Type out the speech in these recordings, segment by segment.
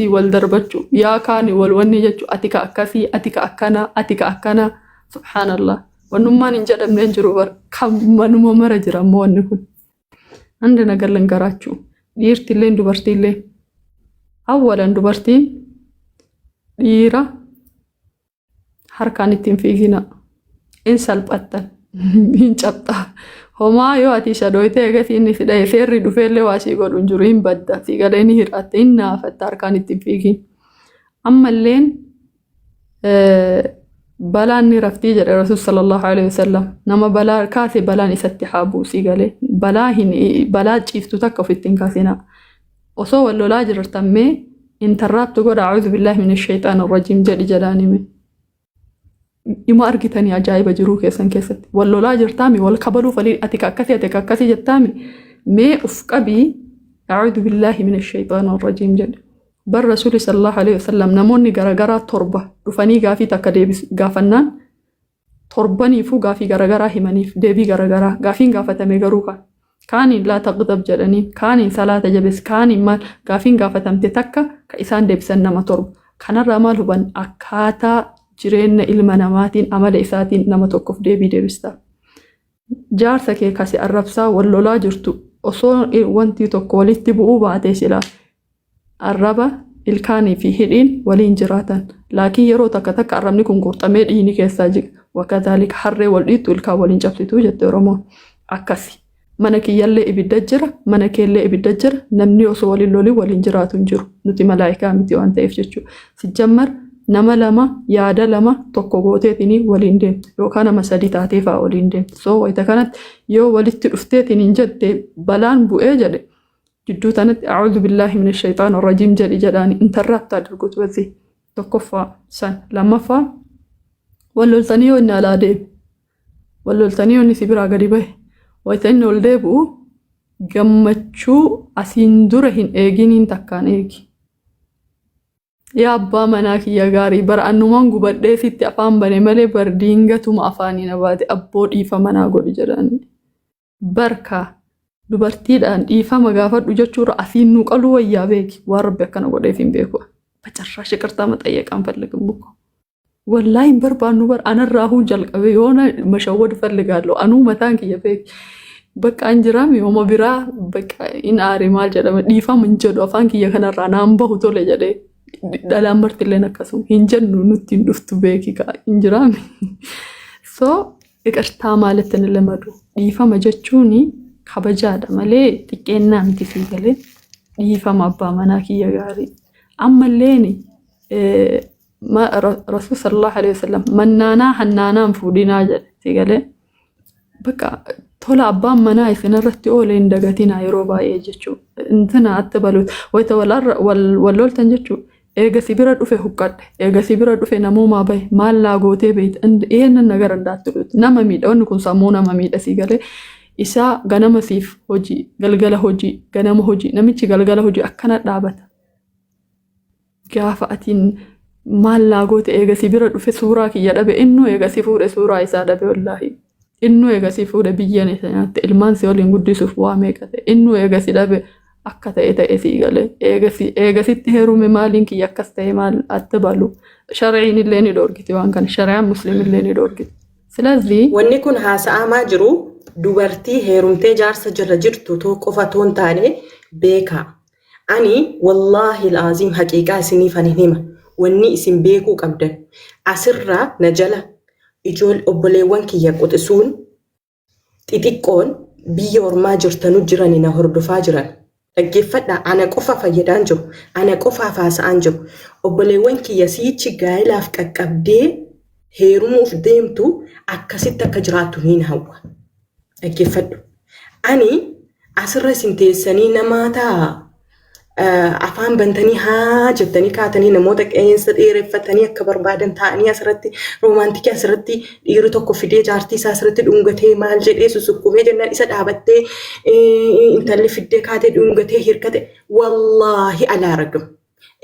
wal darbachuu yaa kaani wal wanni jechuu ati ka akkasii ati ka akkana subhanallah wannummaan hin jedhamne hin jiru bar kan manuma mara jira ammoo wanni kun handa nagallan garaachuu dhiirtillee dubartiillee awwalan dubartiin dhiira harkaan ittiin fiigina in salphattan hin cabxaa homaa yoo ati shadooytee eegasi inni si dhaye seerri dhufeellee waa sii godhu hin jiru hin badda si galee ni hir'atte hin naafatta harkaan ittiin fiigin ammalleen balaan ni raftii jedhe rasuul sallallahu alaihi wasallam nama balaa kaase balaan isatti haabuu si galee balaa ciiftu takka ofittiin kaasina osoo wal lolaa jirtammee intarraabtu godha a'uudhu billahi minash shaytaanir rajiim jedhi jedhaanime ima argitanii ajaa'iba jiruu keessan keessatti wal lolaa jirtaami wal kabaluu falii ati akkasii jettaami mee uf qabii a'uudhu billahi minash shaytaanir rajiim jedhi bar rasuul sallallahu alaihi wasallam namoonni garagaraa torba dhufanii gaafii takka gaafannaan torbaniifuu gaafii garagaraa himaniif deebii garagaraa gaafiin gaafatame garuu kaaniin laa taqdab jedhanii kaaniin salaata jabes kaaniin maal gaafiin gaafatamte takka ka isaan deebisan nama torba kanarraa maal huban akkaataa jireenya ilma namaatiin amala isaatiin nama tokkoof deebii deebista jaarsa kee kasi arrabsaa wal lolaa jirtu osoo wanti tokko walitti bu'uu baatee silaa arraba ilkaanii fi hidhiin waliin jiraatan laakiin yeroo takka arrabni kun qurxamee dhiini keessaa jiga wakadhaalika harree wal dhiittu ilkaan waliin cabsituu jette Oromoon akkasi mana kiyyallee ibidda jira mana keellee ibidda jira namni osoo waliin lolii waliin jiraatu hin jiru nuti malaayikaa miti waan ta'eef jechuudha sijammar nama lama yaada lama tokko gooteetiin waliin deemte yookaan nama sadii taatee fa'aa waliin deemte soo wayita kanatti yoo walitti dhufteetiin hin jette balaan bu'ee jedhe jidduu tanatti a'uudhu billahi minash shaytaanir rajiim jedhi jedhaani intarraabtaa dargutu wazii tokkoffaa san lammaffaa walloltanii yoo inni alaa deebi walloltanii yoo inni si biraa gadi bahe wayita inni ol deebi'u gammachuu asiin dura hin eeginiin takkaan eegi yaa abbaa manaa kiyya gaarii bara annumaan gubadhee sitti afaan bane malee bar diingatuma afaanii na baate abboo dhiifa manaa godhi jedhaani barkaa dubartiidhaan dhiifama gaafadhu jechuudha asiin nu qaluu wayyaa beeki waan rabbi akkana godheef hin beeku bacarraa shiqirtaa maxayyeqaan falligin buko wallaahi hin barbaannu bar anarraahuu jalqabe yoona mashawwad falligaallo anuu mataan kiyya beeki bakka an jiraami yooma biraa bakka in aare maal jedhama dhiifama hin jedhu afaan kiyya kanarraa naan bahu tole jedhee dhalaan bartilleen akkasuma hin jennu nutti hin dhuftu beeki hin jiraami soo iqirtaa maalitti ni lamadu dhiifama jechuuni kabajaadha malee xiqqeennaa miti sii galee dhiifama abbaa manaa kiyya gaarii ammalleeni rasuul sallallahu alaihi wasallam mannaanaa hannaanaan fuudhinaa jedhe sii galee bakka tola abbaan manaa isinirratti oolee hin dagatinaa yeroo baay'ee jechuudha intina atti baluut wayita walloltan jechuudha eega si bira dhufe huqqadhe eega si bira dhufe namuumaa bahe maal laa gootee beeyta eennan nagara ndaatti dhuuti nama miidha wanni kun sammuu nama miidha sii galee isaa ganama siif hojii galgala hojii ganama hojii namichi galgala hojii akkana dhaabata gaafa atiin maal laa goote eega si bira dhufe suuraa kiyya dhabe innuu eega si fuudhe suuraa isaa dhabe wallaahi innuu eega si fuudhe biyyan isaatti ilmaan si waliin guddisuuf waa meeqa ta'e innuu eega si dhabe akka ta'e sii galee eega sitti heerume maaliin kiyya akkas ta'e maal atta balu sharciin illee ni dhoorgiti waan kana shari'aan musliim illee ni dhoorgiti silazii wanni kun haasa'amaa jiru dubartii heerumtee jaarsa jala jirtu too qofa toon taane beekaa ani wallaahi laaziim haqiiqaa isiniif ani hima wanni isin beekuu qabdan asirraa na jala obboleewwan kiyya qoxisuun xixiqqoon biyya ormaa jirtanu jirani na hordofaa jiran dhaggeeffadha ana qofa fayyadaan jiru ana qofaaf haasa'aan jiru obboleewwan kiyya siichi gaa'ilaaf qaqqabdee heerumuuf deemtu akkasitti akka jiraattu hin hawwa dhaggeeffadhu ani asirra isin teessanii namaataa afaan bantanii haa jettanii kaatanii namoota qeensa dheereffatanii akka barbaadan ta'anii asirratti roomaantikii asirratti dhiirri tokko fidee jaartii isaa asirratti dhungatee maal jedhee susukkumee jennaan isa dhaabattee intalli fiddee kaatee dhungatee hirkate wallaahi alaa ragam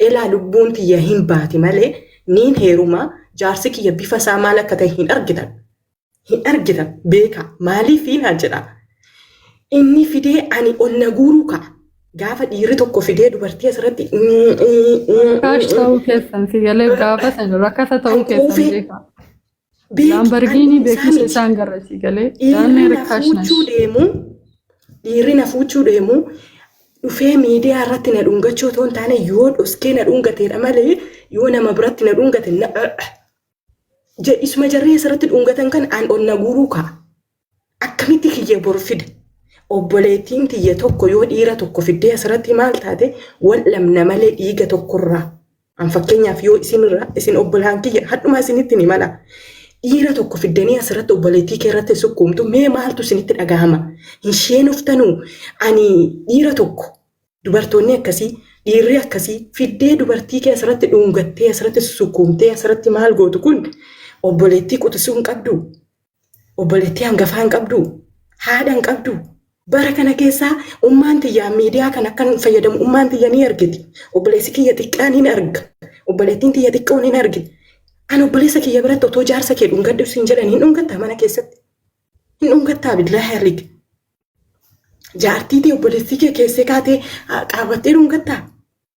elaa lubbuun tiyya hin baati malee niin heerumaa jaarsi kiyya bifa isaa maal akka ta'e hin argitan beeka maaliif hin jedha inni fidee ani onna guuruu ka'a Gaafa dhiirri tokko fidee dubartii asirratti Kaash ta'uu keessan si galee gaafa san rakkata ta'uu keessan hanquufee beeka. beeki Laambargiinii isaa beekumsa miti. isaan garra si galee Dhiirri daanni na rikkaash nash. fuuchuu deemu dhiirri na fuuchuu deemu dhufee miidiyaa irratti na dhungachuu otoo hin taane yoo dhoskee na dhungateedha malee yoo nama biratti na dhungate isuma jarree asirratti dhungatan kan aan onna guuruu ka'a. Akkamitti kiyya bor fida? Obboleettiin tiyya tokko yoo dhiira tokko fiddee asirratti maal taate wal lamna malee dhiiga tokkorraa. An fakkeenyaaf yoo isin obbolaan kiyya hadhuma isinitti ni mala. Dhiira tokko fiddanii asirratti obboleettii kee irratti sukkuumtu mee maaltu isinitti dhagahama? Hin sheenuftanuu ani dhiira tokko dubartoonni akkasii dhiirri akkasii fiddee dubartii kee asirratti dhungattee asirratti sukkuumtee asirratti maal gootu kun obboleettii quxisuu hin qabdu. Obboleettii hangafaa hin qabdu. Haadha hin qabdu. Bara kana keessaa ummaan tiyyaa miidiyaa kan akkan fayyadamu ummaan tiyya ni argiti. Obboleessi kiyya xiqqaa ni arga. Obboleettiin tiyya xiqqoo ni argiti. Ani obboleessa kiyya biratti otoo jaarsa kee dhungadhu siin jedhan hin dhungattaa mana keessatti. Hin dhungattaa billaahi arga. Jaartii tee obboleessi kee keessee kaatee qabattee dhungattaa.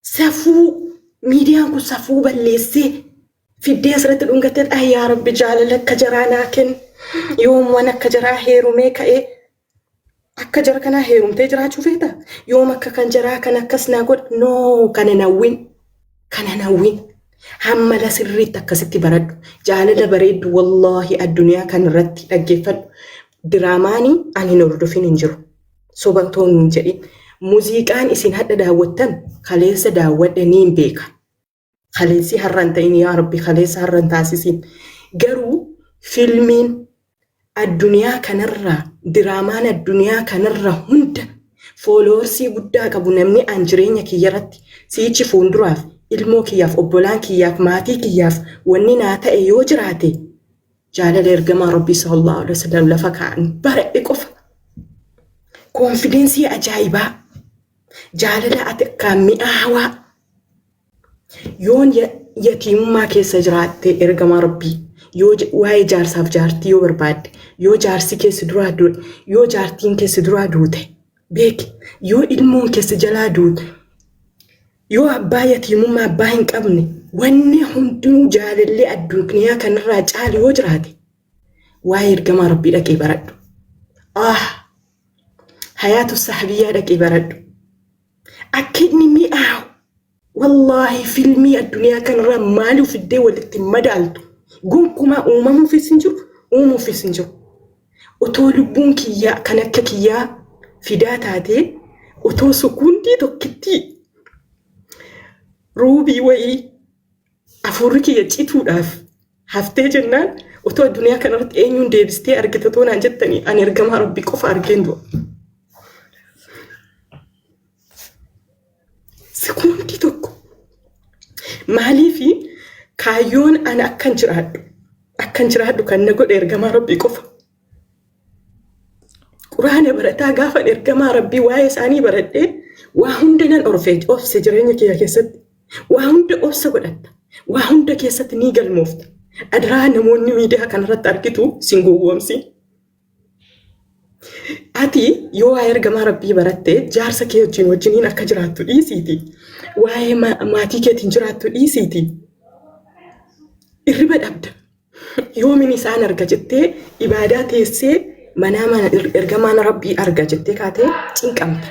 Safuu miidiyaan kun safuu balleessee fiddee asirratti dhungattee yaa rabbi jaalala akka jaraa naa kennu. Yoomwan akka jaraa heerumee ka'ee akka jara kanaa heerumtee jiraachuu feeta. Yoom akka kan jaraa kan akkas naa godha noo kana nawwin hammala sirriitti akkasitti baradhu. Jaalala bareeddu wallaahi addunyaa kan irratti dhaggeeffadhu. Diraamaanii ani hin hordofin hin jiru. Sobatoon hin jedhin. Muuziqaan isin hadda daawwattan kaleessa daawwadhe ni hin beeka. Kaleessi har'an ta'in yaa rabbi kaleessa har'an taasisiin. Garuu filmiin addunyaa kanarraa diraamaan addunyaa kanarra hunda fooloorsii guddaa qabu namni aan jireenya kiyyarratti siichi fuulduraaf ilmoo kiyyaaf obbolaan kiyyaaf maatii kiyyaaf wanni naa ta'e yoo jiraate jaalala ergamaa rabbii sallallahu alaihi wasallam lafa kaa'an baradhe qofa. Koonfidensii ajaa'ibaa jaalala ati akkaan mi'aawaa yoon yatiimummaa keessa jiraatte ergamaa rabbii yoo waa'ee jaarsaaf jaartii yoo barbaadde yoo jaarsi keessi duraa duute yoo jaartiin keessi duraa duute beeki yoo ilmoon keessi jalaa duute yoo abbaa yatiimummaa abbaa hin qabne wanni hundinuu jaalallee addunyaa kanarraa caalu yoo jiraate waa'ee ergamaa rabbii dhaqee baradhu. Hayaatu sahabiyyaa dhaqee baradhu. Akka inni mi'aawu wallaahi filmii addunyaa kanarraa maaliif fiddee walitti madaaltu? Gonkumaa uumamuufis hin jiru, uumuufis hin jiru. Otoo lubbuun kiyyaa kan akka kiyyaa fidaa taatee otoo sukundii tokkittii ruubii wayii afurri kiyya cituudhaaf haftee jennaan otoo addunyaa kanarratti eenyuun deebistee argite toonaan jettanii ani ergamaa rabbii qofa argeen du'a. Sekundii tokko maaliifi kaayyoon ani akkan jiraadhu kan na godhe ergamaa rabbii qofa. Quraana barataa gaafa ergamaa rabbii waa'ee isaanii baradhee waa hunda nan obse jireenya kiyya keessatti. Waa hunda obsa godhatta. Waa hunda keessatti ni galmoofta. Adaraa namoonni miidiyaa kanarratti argitu sin gowwoomsi. Ati yoo waa'ee ergamaa rabbii barattee jaarsa kee wajjiniin akka jiraattu dhiisiiti. Waa'ee maatii keetiin jiraattu dhiisiiti. Irriba dhabda. Yoomin isaan arga jettee ibaadaa teessee mana ergamaan rabbii arga jettee kaatee cinqamta.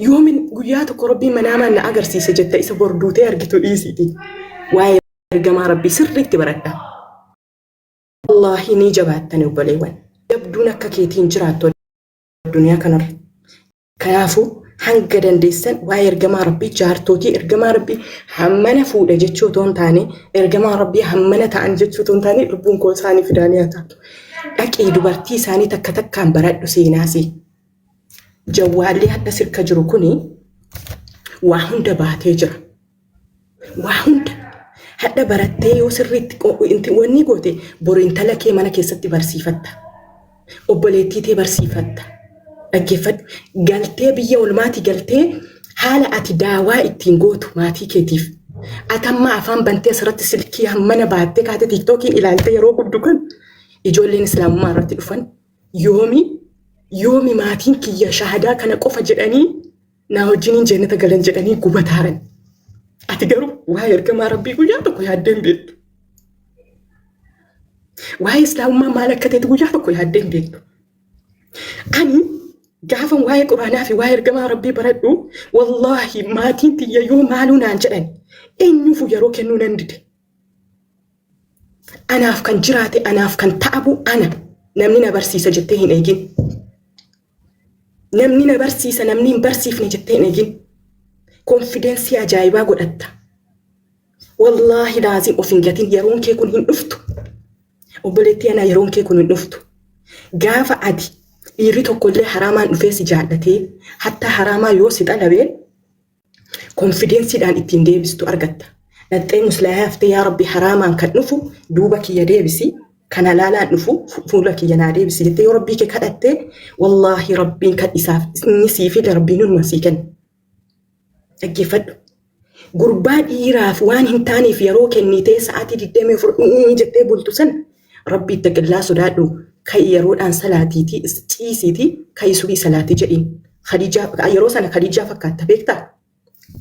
Yoomin guyyaa tokko rabbii manaa na agarsiise jette isa borduutee argitu dhiisiiti. Waa'ee ergamaa rabbii sirriitti baradha. Wallaahi ni jabaattani obboleewwan. Dabduun akka keetiin jiraattu addunyaa kanarra. Kanaafuu hanga dandeessan waa'ee ergamaa rabbii jaartootii ergamaa rabbii hammana fuudha jechuu otoo hin taane ergamaa rabbii hammana ta'an jechuu otoo hin taane lubbuun koo isaanii fidanii haa taatu. Dhaqee dubartii isaanii takka takkaan baradhu seenaasi. Jawwaallee hadda sirka jiru kuni waa hunda baatee jira. Waa hunda hadda barattee yoo sirriitti wanni goote boru intala kee mana keessatti barsiifatta. Obboleettii tee barsiifatta. Dhaggeeffadhu galtee biyya olmaati galtee haala ati daawaa ittiin gootu maatii keetiif. Atamma afaan bantee asirratti silkii hammana baattee kaatee tiktookiin ilaaltee yeroo guddu kan ijoolleen islaamummaa irratti dhufan yoomi maatiin kiyya shahadaa kana qofa jedhanii naa wajjiniin jannata galan jedhanii gubataaran. Ati garuu waa'ee ergamaa rabbii guyyaa tokko yaaddee hin beektu. Waa'ee islaamummaa maal akka ta'e guyyaa tokko yaaddee hin beektu. Ani gaafan waa'ee quraanaa fi waa'ee ergamaa rabbii baradhu wallaahi maatiin tiyya yoo maaluu naan jedhan eenyuufuu yeroo kennuu nan dide. Anaaf kan jiraate anaaf kan ta'abu ana namni na barsiisa jettee hin eegin. Namni na barsiisa namni hin barsiifne jettee hin eegin. Konfidensii ajaa'ibaa godhatta. Wallaahi laazim of hin gatin yeroon kee kun hin dhuftu. Obboleettii anaa yeroon kee kun hin dhuftu. Gaafa ati dhiirri tokkollee haraamaan dhufee si jaallatee hatta haraamaa yoo si xalabee konfidensiidhaan ittiin deebistu argatta. Dhaxxee muslaahaa haftee yaa rabbi haraamaan kan dhufu duuba kiyya deebisi kan halaalaan dhufu fuula kiyya naa deebisi jettee yoo rabbii kee kadhattee wallaahi rabbiin kan isaaf inni sii fide rabbiin hunuma sii kenna. Dhaggeeffadhu. Gurbaa dhiiraaf waan hin taaneef yeroo kennitee sa'aatii 24 jettee bultu sana rabbi itti qillaa sodaadhu kan yeroodhaan salaatiitii ciisiitii kan subii salaatii jedhiin. Yeroo sana Khadijaa fakkaata beektaa?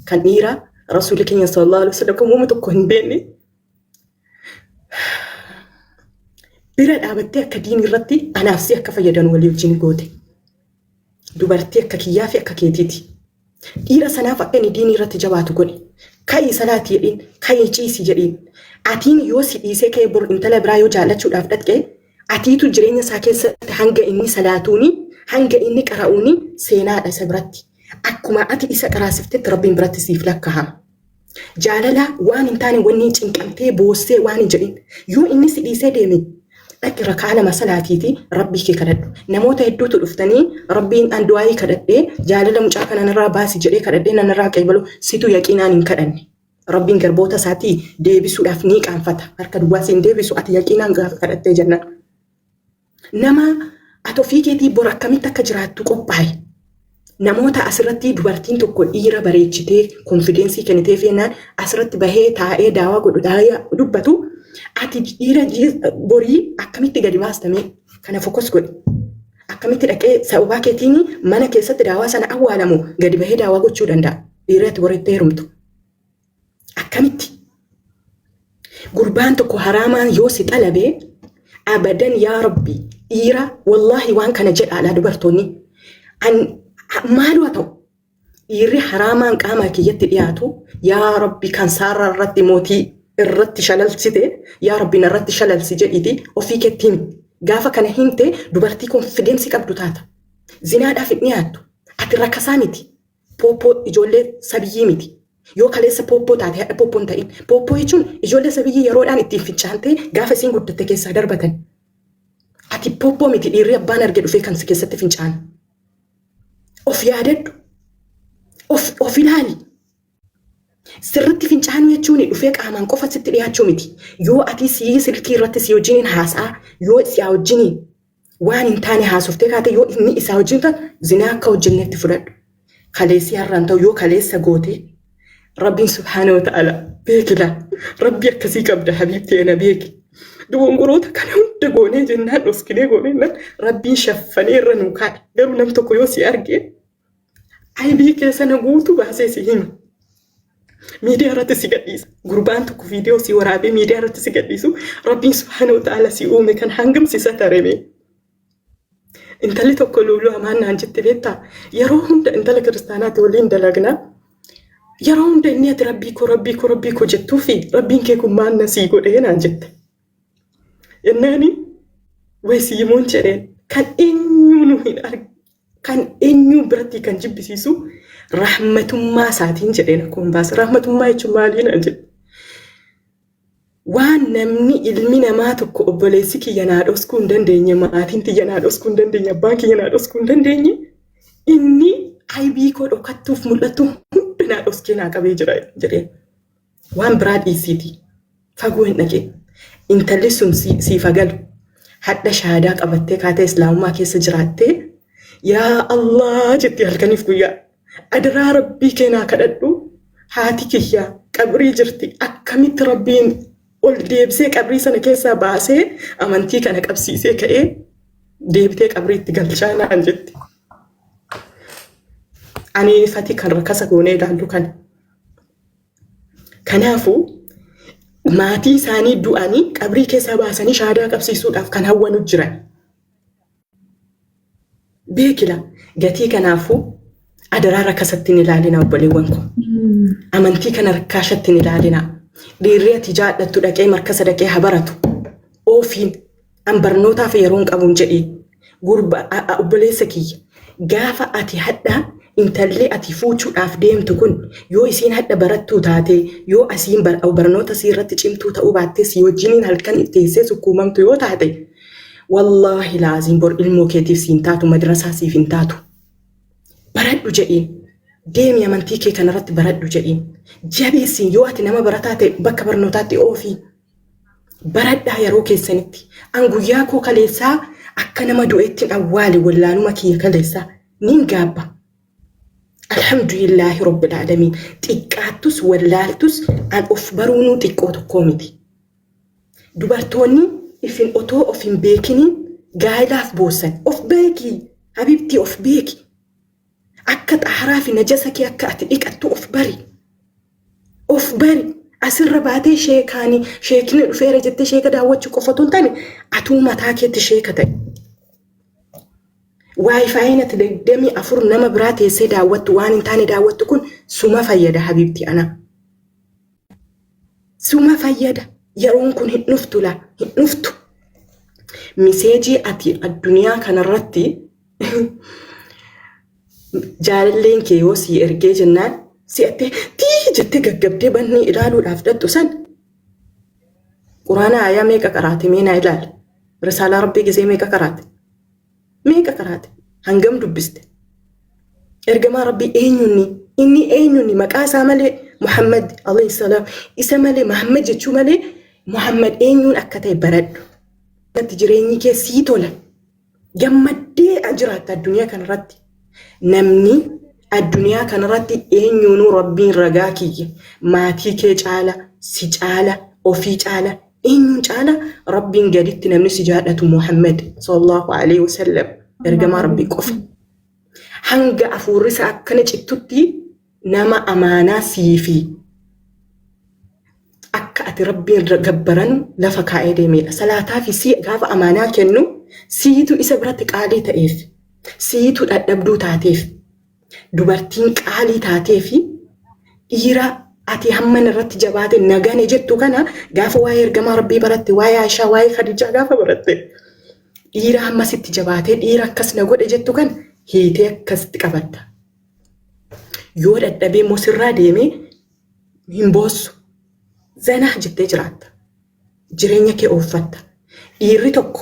Kan dhiiraa Rasuulli keenya sallallahu alaihi wasallam kan uumu tokko hin beekne bira dhaabattee akka diin irratti anaaf si akka fayyadan walii wajjin goote. Dubartii akka kiyyaa fi akka keetiiti. Dhiira sanaaf akka inni diin irratti jabaatu godhe. Ka'ii salaatii jedhiin, ka'ii ciisii jedhiin. Atiin yoo si dhiisee ka'ee bor intala biraa yoo jaallachuudhaaf dhaqee atiitu jireenya isaa keessatti hanga inni salaatuuni, hanga inni qara'uuni seenaadha isa biratti. Akkuma ati isa qaraasiftetti rabbiin biratti siif lakkaa'ama. Jaalala waan hin taane wanni cinqamtee boossee waan hin jedhin yoo inni si dhiisee deeme dhaqi rakaa lama salaatiiti rabbii kee kadhadhu. Namoota hedduutu dhuftanii rabbiin an du'aayii kadhadhee jaalala mucaa kana narraa baasi jedhee kadhadhee narraa qeebalu situ yaqiinaan hin kadhanne. Rabbiin garboota isaatii deebisuudhaaf ni qaanfata. Harka duwwaas hin deebisu ati yaqiinaan gaafa kadhattee jenna. Nama ati ofii keetii bor akkamitti akka jiraattu qophaa'e. Namoota asirratti dubartiin tokko dhiira bareechitee konfidensii kennitee feenaan asirratti bahee taa'ee daawaa godhu dubbatu ati dhiira borii akkamitti gadi baastamee kana fokkos godhe. Akkamitti dhaqee sababaa keetiin mana keessatti daawaa sana awwaalamu gadi bahee daawaa gochuu danda'a. Dhiirratti borittee heerumtu. Akkamitti gurbaan tokko haraamaan yoo si xalabee abadan yaa rabbi dhiira wallaahi waan kana jedhaadha dubartoonni. Maalu haa ta'u dhiirri haraamaan qaama kiyyatti dhiyaatu yaa rabbi kan saarraa irratti mootii irratti shalalsite yaa rabbi narratti shalalsi jedhiiti ofii keetti himi. Gaafa kana himte dubartii konfidensii qabdu taata. Zinaadhaaf hin dhiyaattu. Ati rakkasaa miti. Pooppoo ijoollee sabiyyii miti. Yoo kaleessa pooppoo taate hadha pooppoo hin ta'in. Pooppoo jechuun ijoollee sabiyyii yeroodhaan ittiin fincaantee gaafa isiin guddatte keessaa darbatan. Ati pooppoo miti dhiirri abbaan arge dhufee kan si keessatti fincaana. Of yaadadhu. Of ilaali. Sirriitti fincaanuu jechuun dhufee qaamaan qofa sitti dhiyaachuu miti. Yoo ati silkii irratti si wajjiniin haasaa yoo isaa wajjiniin waan hin taane haasoftee kaate yoo inni isaa wajjin taate zinaa akka hojjennetti fudhadhu. Kaleessi har'aan ta'u yoo kaleessa goote Rabbiin subhaanahu wa ta'ala beekila. Rabbi akkasii qabda habiibtee na beeki. Dogongoroota kana hunda goonee jennaan dhoskinee goonee Rabbiin shaffanee irra nuu kaa'e. Garuu nam tokko yoo si arge aybii keessa na guutuu baasee si hima. Miidiyaa irratti si gadhiisa. Gurbaan tokko viidiyoo si waraabee miidiyaa irratti si gadhiisu Rabbiin subhaanahu wa ta'ala si uume kan hangam si satarame. Intalli tokko luuluu hamaan naan jette beektaa yeroo hunda intala kiristaanaatti waliin dalagnaa yeroo hunda inni ati rabbii koo jettuu fi rabbiin kee kun maal na sii godhee naan jette. Yennaani waysiimoon jedheen kan eenyuu nu hin arge kan eenyuu biratti kan jibbisiisu rahmatummaa isaatiin jedheen akkuma baasa. Rahmatummaa jechuun maalii naan jedhe. Waan namni ilmi namaa tokko obboleessi kiyya naa dhoskuu hin dandeenye maatiin tiyya naa dhoskuu hin dandeenye abbaan kiyya naa dhoskuu hin dandeenye inni aybii koo dhokattuuf mul'attu hunda naa dhoskee naa qabee jira jedheen. Waan biraa dhiisiiti fagoo hin dhaqe. Intalli sun siif agalu hadha shaadaa qabattee kaatee islaamummaa keessa jiraattee yaa Allah jetti halkaniif guyyaa adaraa rabbii keenaa kadhadhu haati kiyya qabrii jirti akkamitti rabbiin ol deebisee qabrii sana keessaa baasee amantii kana qabsiisee ka'ee deebitee qabrii itti galchaa naan jetti. Ani fati kan rakasa goonee ilaallu kana. Kanaafuu maatii isaanii du'anii qabrii keessaa baasanii shaadaa qabsiisuudhaaf kan hawwanu jiran. Beekila gatii kanaafuu adaraa rakkasatti hin ilaalina obboleewwan ko. Amantii kana rakkaashatti hin ilaalina. Dhiirri ati jaadhattu dhaqee markasa dhaqee habaratu. Oofiin an barnootaaf yeroon qabuun jedhii. Gurba obboleessa kiyya. Gaafa ati hadhaa intallee ati fuuchuudhaaf deemtu kun yoo isiin hadha barattuu taate yoo asiin barnoota sii irratti cimtuu ta'uu baattee si wajjiniin halkan teessee sukkuumamtu yoo taate wallaahi laaziin bor ilmoo keetiif siin taatu madrasaa siif hin taatu. Baradhu jedhiin. Deemi amantii kee kanarratti baradhu jedhiin. Jabeessiin yoo ati nama barataa ta'e bakka barnootaatti oofii. Baradhaa yeroo keessanitti. An guyyaa koo kaleessaa akka nama du'eetti awwaale wallaanuma kiyya kaleessaa nin gaabba. Alhamdulillahi rabbil alamin. Xiqqaattus wallaaltus an of baruunuu xiqqoo tokkoo miti. Dubartoonni ifin otoo of hin beekiniin gaa'ilaaf boossan. Of beeki. Habibtii of beeki. Akka xaaraa fi najasa kee akka ati dhiqattu of bari. Of bari. Asirra baatee sheekaanii sheekni dhufeera jettee sheeka daawwachuu qofatu hin taane atuu mataa keetti sheeka ta'e. Waayifaayiin ati 24 nama biraa teessee daawwattu waan hin taane daawwattu kun suma fayyada habibti ana. Suma fayyada. Yeroon kun hin dhuftu laa hin dhuftu. Miseejii ati addunyaa kanarratti jaalalleen kee yoo sii ergee jennaan si'attee tii jettee gaggabdee banni ilaaluudhaaf dhattu san. Quraana ayaa meeqa qaraate mee naa ilaali. Risaalaa Rabbii gisee meeqa qaraate. Meeqa qaraate. Hangam dubbiste. Ergamaa Rabbii eenyunni inni eenyunni maqaa isaa malee Muhammad alayhi salaam isa malee Muhammad jechuu malee Muhammad eenyuun akka ta'e baradhu. Natti jireenyi kee sii tola. Gammaddee jiraatta addunyaa kanarratti. Namni addunyaa kanarratti eenyuunuu Rabbiin ragaa kiyya. Maatii kee caala, si caala, ofii caala, eenyuun caala Rabbiin gaditti namni si jaadhatu Muhammad sallallahu alaihi wasallam ergamaa Rabbii qofa. Hanga afuurrisa akkana cittutti nama amaanaa siifi akka ati Rabbiin gabbaranu lafa kaa'ee deemedha. Salaataa fi si gaafa amaanaa kennu siitu isa biratti qaalii ta'eef, siitu dadhabduu taateef, dubartiin qaalii taateefi dhiira ati hamman irratti jabaate nagane jettu kana gaafa waa'ee ergamaa Rabbii baratte, waa'ee Aishaa, waa'ee Khadijaa gaafa baratte dhiira hammasitti jabaatee dhiira akkas na godhe jettu kana hiitee akkasitti qabatta. Yoo dadhabee mosirraa deemee hin boossu. Zanaa jettee jiraatta. Jireenya kee ooffatta. Dhiirri tokko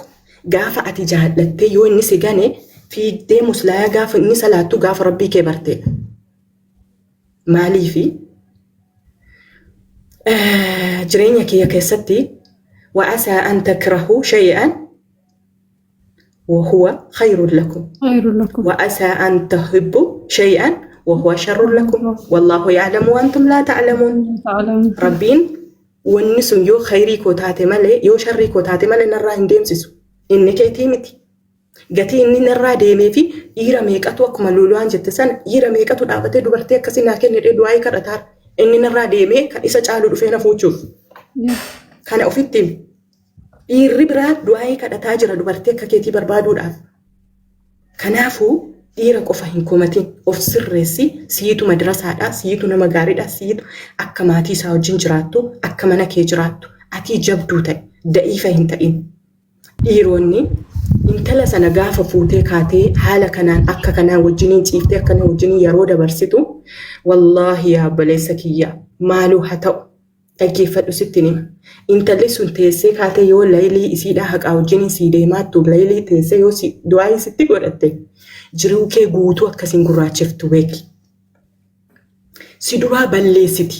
gaafa ati jaallattee yoo inni si gane fiigdee muslaayaa gaafa inni salaattu gaafa Rabbii kee barteedha. Maaliifi jireenya kee keessatti wa'asaa an takrahuu shay'an وهو خير لكم وعسى أن تحبوا شيئا وهو شر لكم والله يعلم وأنتم لا تعلمون. ربين ونسم يو خيري كوتاتي مالي يو شري كوتاتي مالي نرى هنديم سيسو إنك يتيمتي قتي إني نرى ديمي في إيرا ميكاتو أكما لولوان جتسان إيرا ميكاتو دابتي دوبرتي كسينا كني ردواي كرتار إني نرى ديمي كان إسا جالو دفينا فوچوف كان أفيتيم dhiirri biraa du'aa kadhataa jira dubartii akka keetii barbaaduudhaaf. Kanaafuu dhiira qofa hin komatin of sirreessi siitu madrasaadha, siitu nama gaariidha, siitu akka maatii isaa wajjin jiraattu, akka mana kee jiraattu, ati jabduu ta'e, da'iifa hin ta'in. Dhiironni intala sana gaafa fuutee kaatee haala kanaan akka kanaan wajjiniin ciiftee akkana wajjiniin yeroo dabarsitu wallaahi yaa obboleessa kiyya maaluu haa ta'u. Dhaggeeffadhu sitti nima. Intalli sun teessee kaatee yoo laylii isiidhaa haqaa wajjiniin sii deemaattu laylii teessee yoo du'aa sitti godhatte jiruu kee guutuu akkasiin gurraachiftu beeki. Si duraa balleessiti.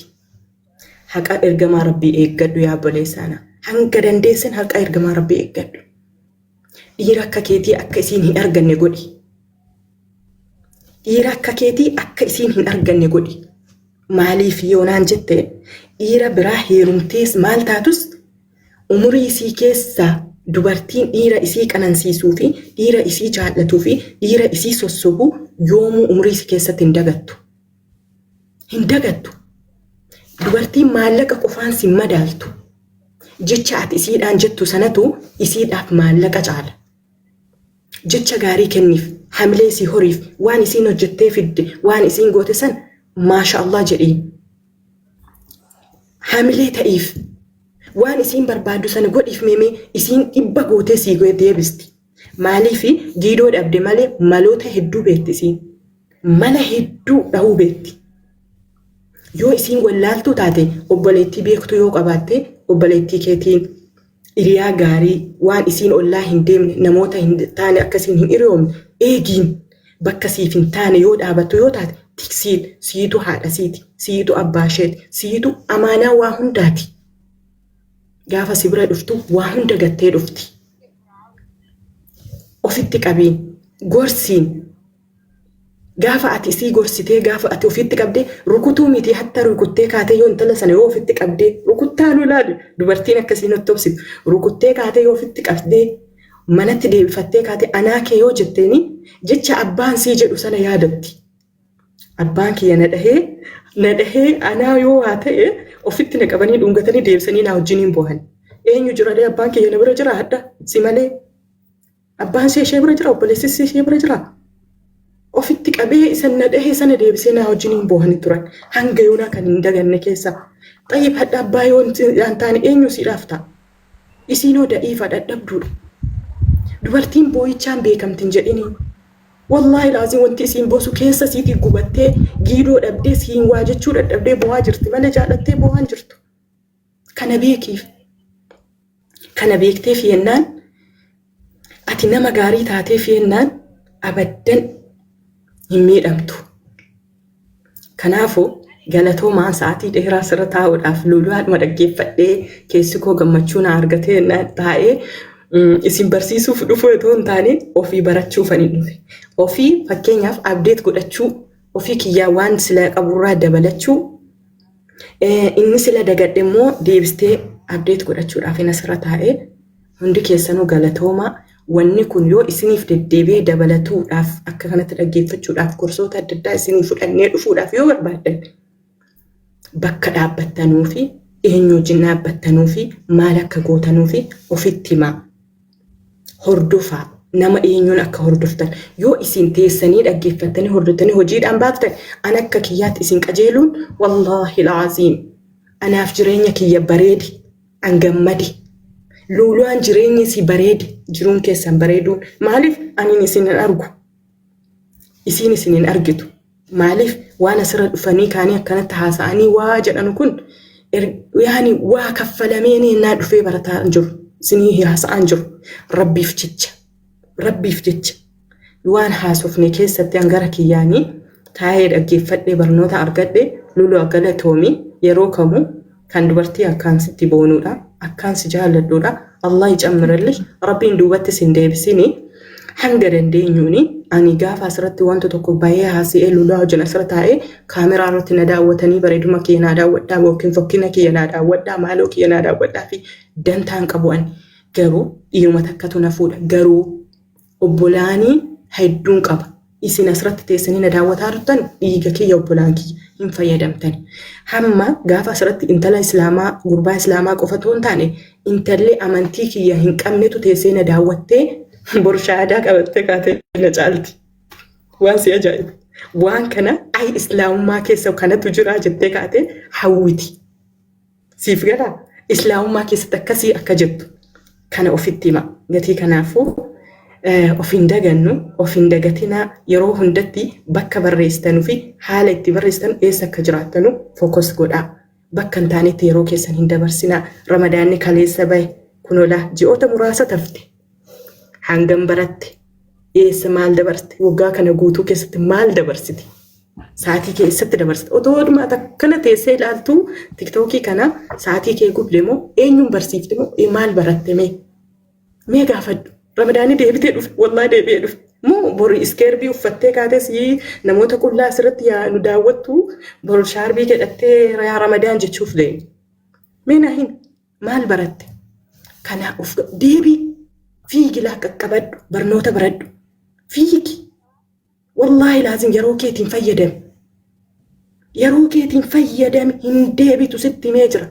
Haqa ergamaa Rabbii eeggadhu yaa obboleessaana. Hanga dandeessan haqa ergamaa Rabbii eeggadhu. Dhiira akka keetii akka isiin hin arganne godhi. Dhiira akka keetii akka isiin hin arganne godhi. Maaliif yoonaan jette dhiira biraa heerumtees maal taatus umurii isii keessaa dubartiin dhiira isii qanansiisuu fi dhiira isii jaallatuu fi dhiira isii sossobuu yoomuu umrii si keessatti hin dagattu. Hin dagattu. Dubartiin maallaqa qofaan si madaaltu. Jecha ati isiidhaan jettu sanatu isiidhaaf maallaqa caala. Jecha gaarii kenniif, hamilee si horiif, waan isiin hojjettee fidde, waan isiin goote san maasha Allah jedhii. Hamilee ta'iif, waan isiin barbaaddu sana godhiif meemee isiin dhibba gootee sii deebisti. Maaliif giidoo dhabde malee maloota hedduu beekti isiin. Mala hedduu dhahuu beekti. Yoo isiin wallaaltuu taate obboleettii beektu yoo qabaatte obboleettii keetiin hiriyaa gaarii waan isiin ollaa hin deemne namoota hin taane akkasiin hin hiriyoomne eegiin bakka siif hin taane yoo dhaabattu yoo taate tiksiin siitu haadha siiti, siitu abbaa isheeti, siitu amaanaa waa hundaati. Gaafa si bira dhuftu waa hunda gattee dhufti. Ofitti qabiin, gorsiin. Gaafa ati isii gorsitee gaafa ati ofitti qabdee rukutuu miti hatta rukuttee kaatee yoo intala sana yoo ofitti qabdee rukuttaa lolaadhu dubartiin akkasiin ottobsitu rukuttee kaatee yoo ofitti qabdee manatti deebifattee kaatee anaa kee yoo jetteeni jecha abbaan sii jedhu sana yaadatti. Abbaan kiyya na dhahee anaa yoo haa ta'e ofitti na qabanii dhungatanii deebisanii na wajjiniin boohan. Eenyu jira dee abbaan kiyya na bira jira hadda si malee abbaan ishee bira jira obboleessi ishee bira jira. Ofitti qabee isan na dhahee sana deebisee na wajjiniin boohanii turan hanga yoonaa kan hin daganne keessa. Xayyib hadda abbaa yoo hin taane eenyu siidhaaf ta'a. Isiinoo da'iifa dadhabduudha. Dubartiin boo'ichaan beekamtiin jedhini. Wallaahi laaziin wanti isiin boosu keessa siitii gubattee giidoo dhabdee siin waa jechuu dadhabdee boo'aa jirti malee jaalattee boo'aan jirtu. Kana beekiif. Kana beekteef yennaan ati nama gaarii taateef yennaan abaddan hin miidhamtu. Kanaafuu galatoomaa sa'aatii dheeraa sirra taa'uudhaaf loluudhaadhuma dhaggeeffadhee keessi koo gammachuu na argatee taa'ee isin barsiisuuf dhufuu otoo hin taane ofii barachuuf ani dhufe. Ofii fakkeenyaaf abdeet godhachuu, ofii kiyyaa waan sila qaburraa dabalachuu, inni sila dagadhe immoo deebistee abdeet godhachuudhaaf inni asirra taa'ee hundi keessanuu galatoomaa. Wanni kun yoo isiniif deddeebi'ee dabalatuudhaaf akka kanatti dhaggeeffachuudhaaf gorsoota adda addaa isinii fudhannee dhufuudhaaf yoo barbaaddan bakka dhaabbattanuu fi eenyu wajjin dhaabbattanuu fi maal akka gootanuu fi ofitti himaa. Hordofaa nama eenyuun akka hordoftan yoo isin teessanii dhaggeeffattanii hordoftanii hojiidhaan baaftan an akka kiyyaatti isin qajeeluun wallaahi laaziim anaaf jireenya kiyya bareedi an gammadi. Loluaan jireenyi si bareedi jiruun keessan bareeduun maaliif ani isin hin argu isin hin argitu maaliif waan asirra dhufanii kaanii akkanatti haasa'anii waa jedhan kun yaani waa kaffalamee naa dhufee barataa jiru isinii haasa'an jiru rabbiif jecha waan haasofne keessatti hangara kiyyaanii taa'ee dhaggeeffadhee barnoota argadhe lolu galatoomii yeroo kamuu kan dubartii akkaan sitti boonuudha akkaan si jaalladhuudha Allah icammiralli rabbiin duubatti sin deebisini hanga dandeenyuuni ani gaafa asirratti wanta tokko baay'ee haasa'ee lolaa wajjin asirra taa'ee kaameraa irratti na daawwatanii bareeduma kiyya na daawwadhaa yookiin fokkina kiyya na daawwadhaa maaloo kiyya na daawwadhaa fi dantaan qabu'an garuu dhiiruma takkatu na fuudha garuu obbolaanii hedduun qaba. Isin asirratti teessanii na daawwataa turtan dhiiga kiyya obbolaan kiyya hin fayyadamtan. Hamma gaafa asirratti intala islaamaa gurbaa islaamaa qofatu hin taane intallee amantii kiyya hin qabnetu teessee na daawwattee borshaadaa qabattee kaatee na caalti. Waan si ajaa'iba. Waan kana ay islaamummaa keessa kanatu jira jettee kaatee hawwiti. Siif galaa islaamummaa keessatti akkasii akka jettu kana ofitti hima. Gatii kanaafuu ofin dagannu ofin dagatina yeroo hundatti bakka barreessitanuu fi haala itti barreessitan eessa akka jiraatanu fokus godhaa. Bakka hin taanetti yeroo keessan hin dabarsinaa. Ramadaanni kaleessa bahe kunola ji'oota muraasa tafte. Hangam baratte eessa maal dabarte waggaa kana guutuu keessatti maal dabarsite? Saatii keessatti dabarsite. Otoo dhumaa akkana teessee ilaaltuu tiktookii kana saatii kee gubde moo eenyuun barsiifte moo maal baratte mee gaafadhu. Ramadaanii deebitee dhufe wallaahi deebi'ee dhufe moo boru iskeerbii uffattee kaates namoota qullaa asirratti nu daawwattu boru shaarbii jedhattee yaa Ramadaan jechuuf deemi. Mee nahin maal baratte? Kana of deebii fiigi laa qaqqabadhu barnoota baradhu fiigi Wallahi laazim yeroo keetiin fayyadami. Yeroo keetiin fayyadami hin deebitu sitti himee jira.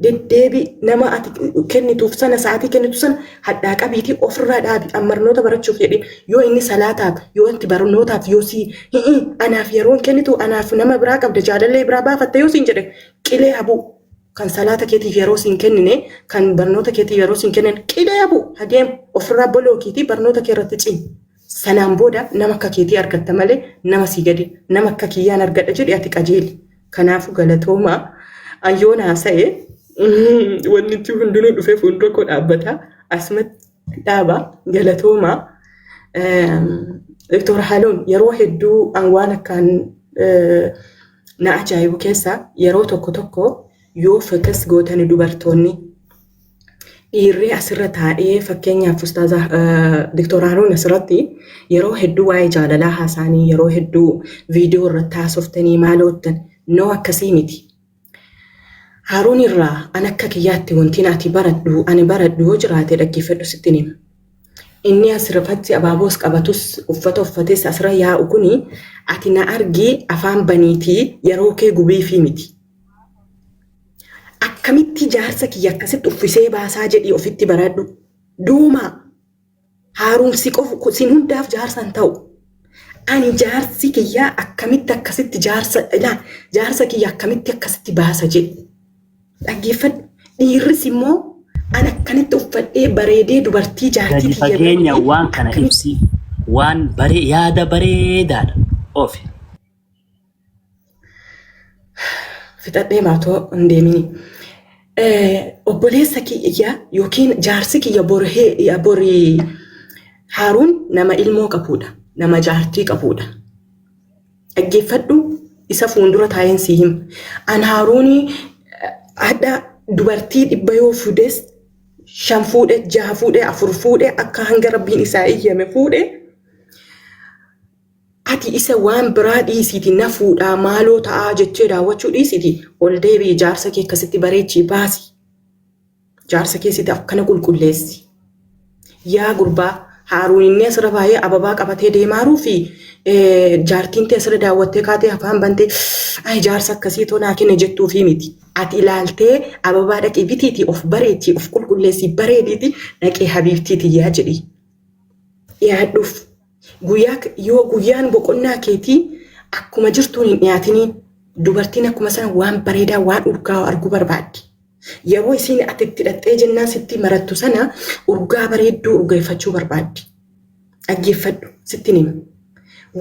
Deddeebi nama ati kennituuf sana sa'aatii kennitu sana hadhaa qabiitii ofirraa dhaabi. Ammarnoota barachuuf jedhee yoo inni salaataaf yoo itti barnootaaf yoo si anaaf yeroon kennitu anaaf nama biraa qabda jaalallee biraa baafatta yoo siin jedhe qilee habu kan salaata keetiif yeroo siin kennine kan barnoota keetiif yeroo siin kennine qilee habu hadeem ofirraa bolookiitii barnoota kee irratti cimi. Sanaan booda nama akka keetii argatta malee nama si gadi nama akka kiyyaan argadha jedhe ati qajeeli. Kanaafuu galatoomaa ayyoon haasa'e wanni itti hundinuu dhufee fuuldura koo dhaabbata asumatti dhaaba galatoomaa. Dr. Haaloon yeroo hedduu waan akkaan na ajaa'ibu keessa yeroo tokko tokko yoo fokas gootani dubartoonni dhiirri asirra taa'ee fakkeenyaaf ustaaza Dr. Haaloon asirratti yeroo hedduu waa'ee jaalalaa haasaanii yeroo hedduu viidiyoo irratti haasoftanii maaloottan noo akkasii miti. Haaruun irraa an akka kiyyaatti wantiin ati baradhu ani baradhu yoo jiraate dhaggeeffadhu sittin hima. Inni asirratti abaaboos qabatus uffata uffates asirra yaa'u kuni ati na argii afaan baniitii yeroo kee gubiifii miti. Akkamitti jaarsa kiyya akkasitti uffisee baasaa jedhii ofitti baradhu. Duuma Haaruun si qofu sin hundaaf jaarsan ta'u. Ani jaarsi kiyya akkamitti akkasitti jaarsa kiyya akkamitti akkasitti baasa jedhi. Dhaggeeffadhu dhiirris immoo an akkanitti uffadhee bareedee dubartii jaartii kiyya fageenya waan kana ibsi waan yaada bareedaadha ofi. Fixadhee baatoo hin deemini. Obboleessa kiyya yookiin jaarsi kiyya borii Haaruun nama ilmoo qabuudha. Nama jaartii qabuudha. Dhaggeeffadhu isa fuuldura taa'een si hima. An Haaruunii adda dubartii 100 yoo fuudhes 5 fuudhe 6 fuudhe 4 fuudhe akka hanga rabbiin isaa eeyyame fuudhe ati isa waan biraa dhiisiti na fuudhaa maaloo ta'aa jettee daawwachuu dhiisiti ol deebii jaarsa kee akkasitti bareechii baasi. Jaarsa keessitti akkana qulqulleessi. Yaa gurbaa Haaruun inni asirra baay'ee ababaa qabatee deemaaruu fi jaartiin tee asirra daawwattee kaatee afaan bantee jaarsa akkasii tonaa kenne jettuufi miti. Ati ilaaltee ababaa dhaqee bitiitii of bareechii of qulqulleessii bareediitii dhaqee habiibtiitii yaa jedhi. Yaadduuf yoo guyyaan boqonnaa keetii akkuma jirtuun hin dhiyaatiniin dubartiin akkuma sana waan bareedaa waan urgaa arguu barbaaddi. Yeroo isiin ati itti dhaxxee jennaan sitti marattu sana urgaa bareedduu urgeeffachuu barbaaddi. Dhaggeeffadhu sittin hima.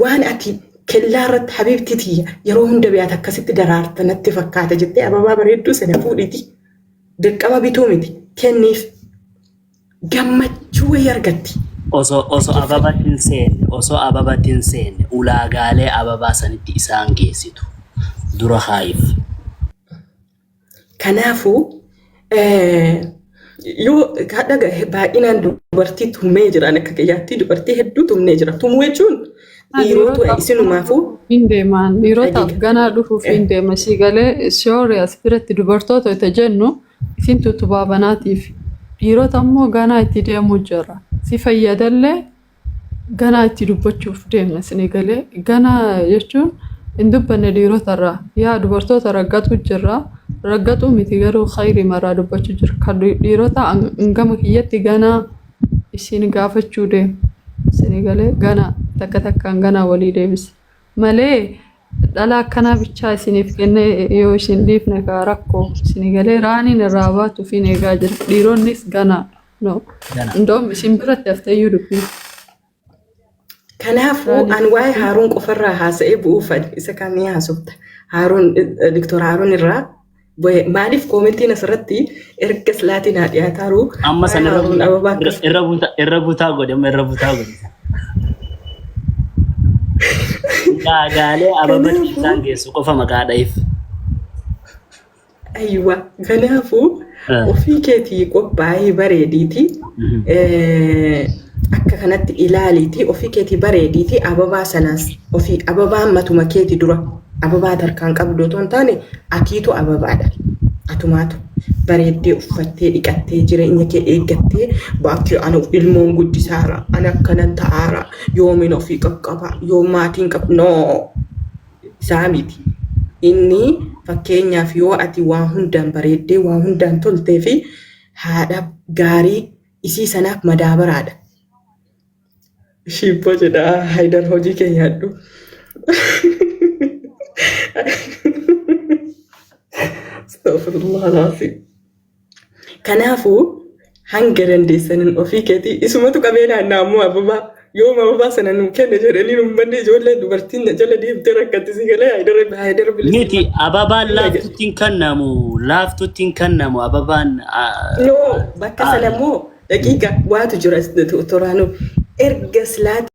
Waan ati kellaa irratti habiibtiitii yeroo hunda biyaata akkasitti daraarta natti fakkaata jettee ababaa bareedduu sana fuudhiti. Dirqama bituu miti kenniif gammachuu wayii argatti. Osoo ababatiin seenne ulaagaalee ababaa sanitti isaan geessitu dura haayif. Kanaafuu yoo kadhaga baay'inaan dubartii tummee jiran akka kiyyaatti dubartii hedduu tummee jira. Tumuu jechuun dhiirota isinumaafuu hin deeman dhiirotaaf ganaa dhufuuf hin deema si galee shoorri as biratti dubartoota itti jennu isin tutubaabanaatiif dhiirota immoo ganaa itti deemuu jira. Si fayyadallee ganaa itti dubbachuuf deemna sini galee ganaa jechuun hin dubbanne dhiirotarraa yaa dubartoota raggatu jirra. Raggatu miti garuu khayri maraa dubbachuu jira. Kan dhiirota hangama kiyyatti ganaa isin gaafachuu deemu. Sini galee ganaa takka takkaan ganaa walii deebisa. Malee dhala akkanaa bichaa isiniif kenne yoo isin dhiifne kaa rakkoo sini galee raaniin irraa baatu fi eegaa jira. Dhiironnis ganaa no. Ndoom isin biratti hafteeyyuu dubbii. Kanaafuu an waa'ee Haaruun qofarraa haasa'ee bu'uufadha. Isa kamii haasofta? Haaruun Dr. Haaruun irraa maaliif koomentiin asirratti erga silaatiin haa dhiyaataaru amma sana irra butaa godhe gaagaalee ababaa isaan geessu qofa maqaadhaaf. Aywa kanaafuu ofii keetii qophaa'ee bareediiti akka kanatti ilaaliiti ofii keetii bareediiti ababaa sanaas ofii ababaan matuma keetii dura. Ababaa tarkaan qabdu otoo hin taane atiitu ababaadha. Atumaatu bareeddee uffattee dhiqattee jireenya kee eeggattee bakki ana ilmoon guddisaara ana akkanan ta'aara yoomin ofii qaqqaba yoo maatiin qab no isaa miti inni fakkeenyaaf yoo ati waa hundaan bareeddee waa hundaan toltee fi haadha gaarii isii sanaaf madaabaraadha. Shibbo jedha Haydar hojii keenya hadhu. Astaghfirullah alazim. Kanaafu hanga dandeessanin ofii keetii isumatu qabeena naamuu ababaa yoo ababaa sana nu kenne jedhanii nu manne ijoollee dubartiin jala deemtee rakkatisi galee Haydar bilisii. Niti ababaan laaftuttiin kannamu ababaan. No bakka sana immoo daqiiqa waatu jira toraanuu erga silaati.